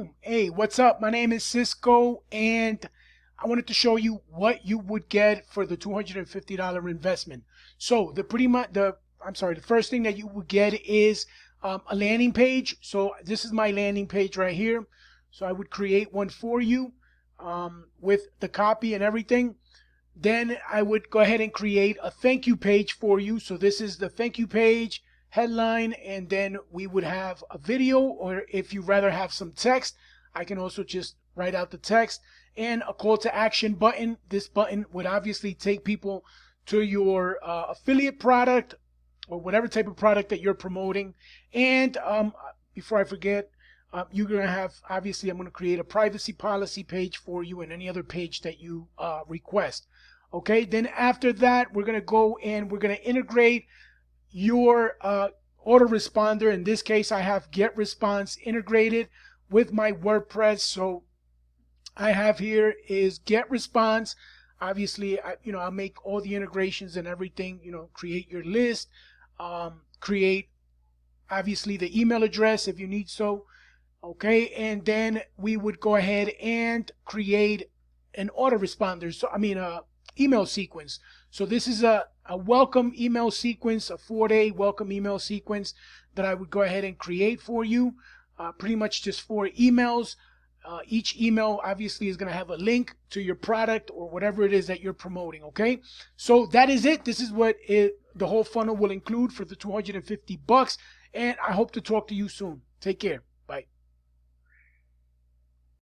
Boom. Hey, what's up? My name is Cisco, and I wanted to show you what you would get for the $250 investment. So the first thing that you would get is a landing page. So this is my landing page right here. So I would create one for you with the copy and everything. Then I would go ahead and create a thank you page for you. So this is the thank you page headline, and then we would have a video, or if you rather have some text, I can also just write out the text, and a call to action button. This button would obviously take people to your affiliate product or whatever type of product that you're promoting. And before I forget, you're going to have, obviously I'm going to create a privacy policy page for you and any other page that you request. Okay, then after that, we're going to go and we're going to integrate your autoresponder. In this case, I have get response integrated with my WordPress. So I have here is get response. Obviously, I'll make all the integrations and everything, create your list, create obviously the email address if you need so. Okay, and then we would go ahead and create an autoresponder. So email sequence. So this is a welcome email sequence, a 4-day welcome email sequence that I would go ahead and create for you. Pretty much just 4 emails. Each email obviously is going to have a link to your product or whatever it is that you're promoting. Okay, so that is it. This is what the whole funnel will include for the $250, and I hope to talk to you soon. Take care.